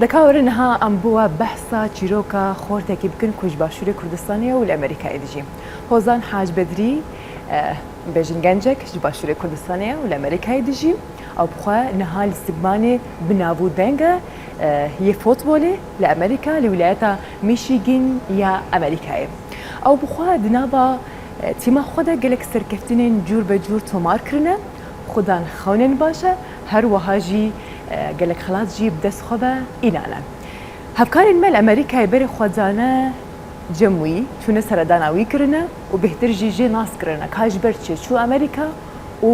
دەکاوەرنها ئەم بووە بەحسا چیرۆکە خۆرتێکی بکن کوچ باشووری کوردستانیە و لە ئەمریکای دژی هۆزان حاج بەدری بێژن گەنجێک ji باشووری کوردستانەیە و لە ئەمریکای دژی ئەو بخوا نەها استقبالێ بناو دەنگە یە فۆتبۆلێ لە ئەمریکا لە ویلایەتە میشیگین یا ئەمریکایە ئەو بخوا دنابە تیما خۆدا gelek سەرکەفتنên جور بە جور تۆمارکردنە خودان خەونێن باشە هەروەها jî gelek xelat jî bi dest xwe ve înanan. Hevkarên me li Amerîkayê berê xwezane cem wî çûne seredana wî kirine û bêhtir jî jê nas kirine ka ji ber çi çû Amerîka û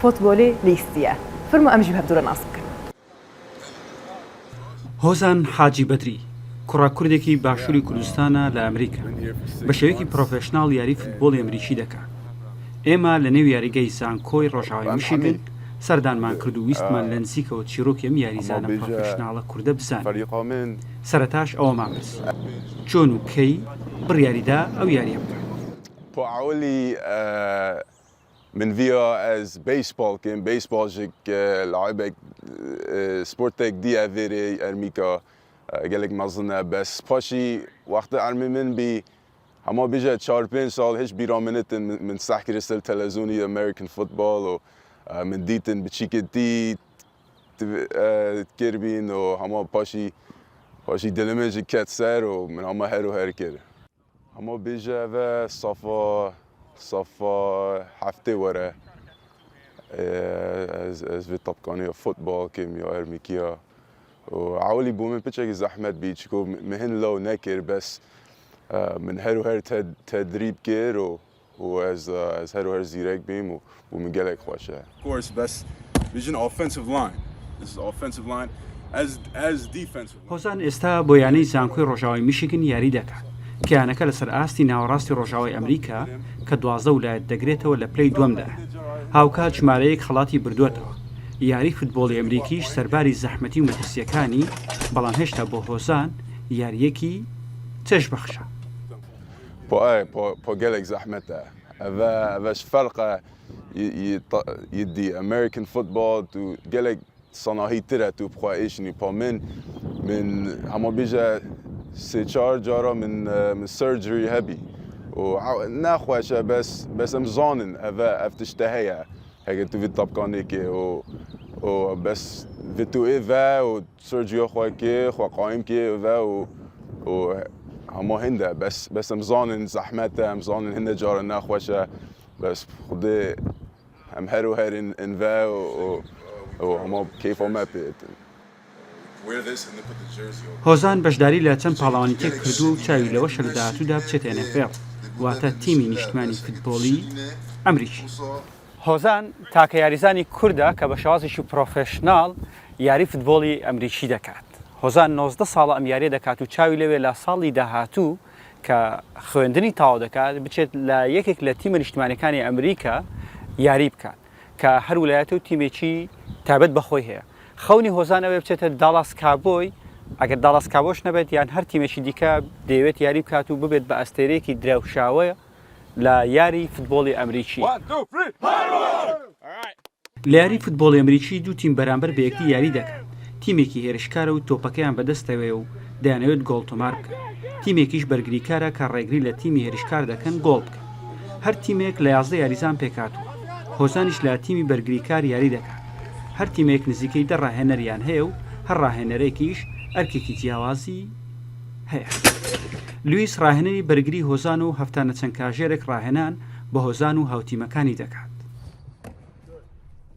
fotbolê lîstiye. Firmo em jî hevdûre nas bikin. هۆزان حاجی بەدری کوڕا کوردێکی باشووری کوردستانە لە ئەمریکا بە شێوەیەکی پرۆفێشناڵ یاری فوتبۆڵی ئەمریکی دەکات. ئێمە لە نێو یاریگەی زانکۆی ڕۆژاوای میشیگن سەردانمان کرد و ویستمان لە نزیکەوە چیرۆکیم یاریزانە پرۆفێشناڵە کووردە بزان. سەرەتاش ئەوەمان پرس چۆن و کەی بڕیاریدا ئەو یاریە بکات. من via از بيسبول كان بيسبول جك لعبك سبورتك دي افيري ارميكا قالك مظنه بس باشي وقت ارمي من بي هما بيجا 4-5 هيش بيرامنت من سحكي رسل تلفزيوني امريكان فوتبول ومن ديتن بتشيكتي كيربين وهما باشي دلمج كاتسر ومن هما هيرو هير كده هما بيجا و صفا هفته وره از في طبقانية فوتبول كيميا ارميكيا وعولي بومن بيتشك زحمت بيتشكو مهن لو نكر بس من هرو هر تدريب كير وaz هرو هر زيرك بيم ومن قالك خوشه course بس vision offensive line this is offensive line as defensive هۆزان ئێستا بۆ یانەی زانکۆی ڕۆژاوای میشیگن یاری دەکات کەیانەکە لەسەر ئاستی ناوەڕاستی ڕۆژاوای ئەمریکا کە 12 ویلایەت دەگرێتەوە لە پلەی دووەمدا هاوکات ژمارەیەک خەڵاتی بردووەتەوە یاری فوتبۆڵی ئەمریکیش سەرباری زەحمەتی و مەترسیەکانی بەڵام هێشتا بۆ هۆزان یاریەکی چێژ بەخشە بۆ gelek زەحمەتە ئەڤەش فەرقە يدي American football تو gelek صناهیترە تو بخوا ئیشنی پۆ من هەموو بێژە سێ چار جارە من سيرجري هەبی ناخواشە بس ام زانن ئەف تشتە هەیە هەگە تو ڤید طبقانێکێ و بس ڤتو ئێڤە و سيرجري خواکێ خوا قایم کێ و هەموو هێندە بس ام زانن زەحمەتە ام زانن هێندە جارە ناخواشە بس خودێ ئەم هەرو هەرن ئەڤە و هەموو کەیفۆمە پێێتن هۆزان بەشداری لە چەند پاڵاوانی تێک کردو و چاوی لەوە شە لە داهاتوودا بچێتە NFL واتە تیمی نیشتمانی فوتبۆڵی ئەمریکی. هۆزان تاکە یاریزانی کووردە کە بە شێوازێکی پرۆفێشناڵ یاری فوتبۆڵی ئەمریکی دەکات. هۆزان 19 ساڵە ئەم یاریە دەکات و چاوی لەوێ لە ساڵی داهاتوو کە خوێندنی تاوا دەکات بچێت لە یەکێک لە تیمە نیشتمانیەکانی ئەمریکا یاری بکات کە هەر ویلایەتە و تیمێکی تایبەت بەخۆی هەیە. خەونی هۆزان ئەوێ بچێتە داڵاس کابۆی ئەگەر داڵاس کابۆش نەبێت یان هەر تیمێکی دیکە دەیەوێت یاری بکات و ببێت بە ئەستێرەیەکی دراوشاوەیە لە یاری فوتبۆڵی ئەمریکی. لە یاری فوتبۆڵی ئەمریکی دوو تیم بەرامبەر بە یەکدی یاری دەکات. تیمێکی هێرشکارە و تۆپەکەیان بەدەستەوێ و دەیانەوێت گۆڵ تۆمار بکەن. تیمێکیش بەرگریکارە کە ڕێگری لە تیمی هێرشکار دەکەن گۆڵ بکەن. هەر تیمێک لە 11 یاریزان پێکاتوە. هۆزانیش لە تیمی بەرگریکار یاری دەکات. هەر تیمێک نزیکەی دە ڕاهێنەریان هەیە و هەر ڕاهێنەرێکیش ئەرکێکی جیاوازی هەیە. لویس ڕاهێنەری بەرگری هۆزان و هەفتانە چەند کاژێرێک ڕاهێنان بە هۆزان و هاوتیمەکانی دەکات.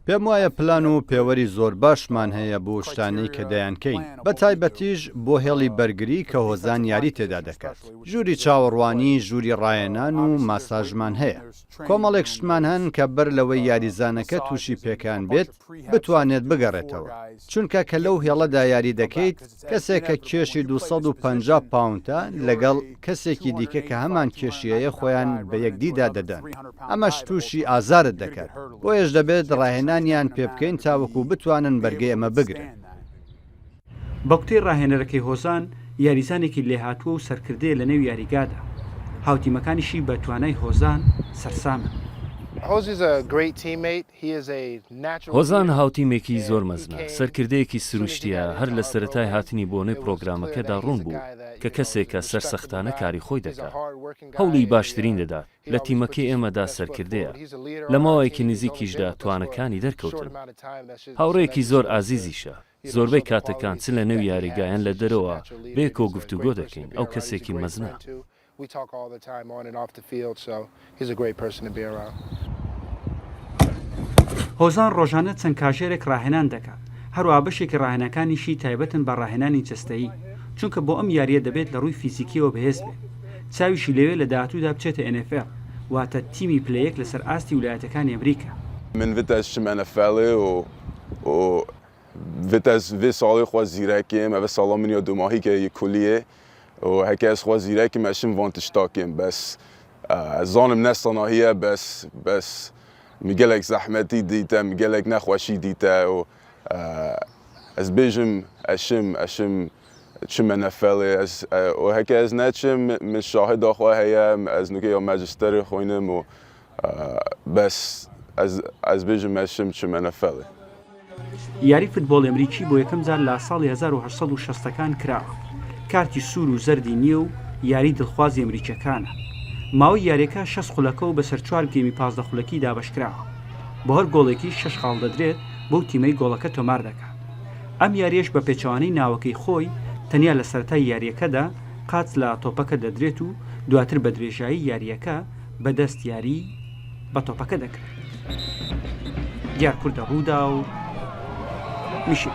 پێم وایە پلان و پێوەری زۆر باشمان هەیە بۆ شتانەی کە دەیانکەین بە تایبەتیش بۆ هێڵی بەرگری کە هۆزان یاری تێدا دەکات. ژووری چاوەڕوانی ژووری ڕایەنان و ماساژمان هەیە. کۆمەڵێک شتمان هەن کە بەر لەوەی یاریزانەکە تووشی پێکان بێت بتوانێت بگەڕێتەوە. چونکە کە لەو هێڵەدا یاری دەکەیت کەسێک کە کێشی 250 پاونتە لەگەڵ کەسێکی دیکە کە هەمان کێشیەیە خۆیان بە یەکدیدا دەدەن. ئەمەش تووشی ئازارت دەکات. بۆیەش دەبێت ڕاهێنانیان پێ بکەین تاوەکو بتوانن بەرگەی ئەمە بگرن. بەقوتەی ڕاهێنەرەکەی هۆزان یاریزانێکی لێهاتووە و سەرکردەیە لە نێو یاریگادا. هاوتیمەکانیشی بە توانای هۆزان سەرسامن. هۆزان هاوتیمێکی زۆر مەزنە، سەرکردەیەکی سروشتیە، هەر لە سەرەتای هاتنی بۆنەی پرۆگرامەکەدا ڕوون بوو کە کەسێکە سەرسەختانە کاری خۆی دەکات. هەوڵی باشترین دەدات، لە تیمەکەی ئێمەدا سەرکردەیە، لە ماوەیەکی نزیکیشدا توانەکانی دەرکەوتن. هاوڕێیەکی زۆر ئازیزیشە، زۆربەی کاتەکان چ لە نەو یاریگایەن لە دەرەوە بێکۆ گفتوگۆ دەکەین، ئەو کەسێکی مەزنە. هۆزان ڕۆژانە چەند کاژێرێک ڕاهێنان دەکات، هەروە بەشێکی ڕاهێنەکانیشی تایبەتن بە ڕاهێنانی جەستەیی، چونکە بۆ ئەم یاریە دەبێت لە ڕووی فیزیکیەوە بەهێز بێت. چاویشی لەوێ لە داهاتوودا بچێتە NFL، واتە تیمی پلەیەک لەسەر ئاستی ویلایەتەکانی ئەمریکا. من vêta çim NFL û vêta vê salê xwe zîrekêm ev sala min ya dumahî ye kuliyê û heke ez xwe zîrekîm ez çim van tiştakêm bes zanim ne sanahiye bes min gelek zehmetî dîte min gelek nexweşî dîte û ez bêjim eşim çim NFLê û heke ez neçim min şahida xwe heye ez nûkê ya magisterê xwînim û bes ez bêjim eşim çim NFLê. یاری فوتبۆڵ ئەمریکی بۆ یەکەم جار لە ساڵی 1960ەکان کراوە. کارتی سوور و زەردی نییە و یاری دڵخوازی ئەمریکیەکانە. ماوەی یاریەکە 6 خولەکە و بەسەر 4 گێمی 15 خولەکی دابەشکراوە. بۆ هەر گۆڵێکی 6 خاڵ دەدرێت بەو تیمەی گۆڵەکە تۆمار دەکات. ئەم یاریەش بە پێچەوانەی ناوەکەی خۆی تەنیا لە سەرەتای یاریەکەدا قاچ لە تۆپەکە دەدرێت و دواتر بە درێژایی یاریەکە بەدەست یاری بە تۆپەکە دەکرێت. دیار کوردە ڕوودا و میشی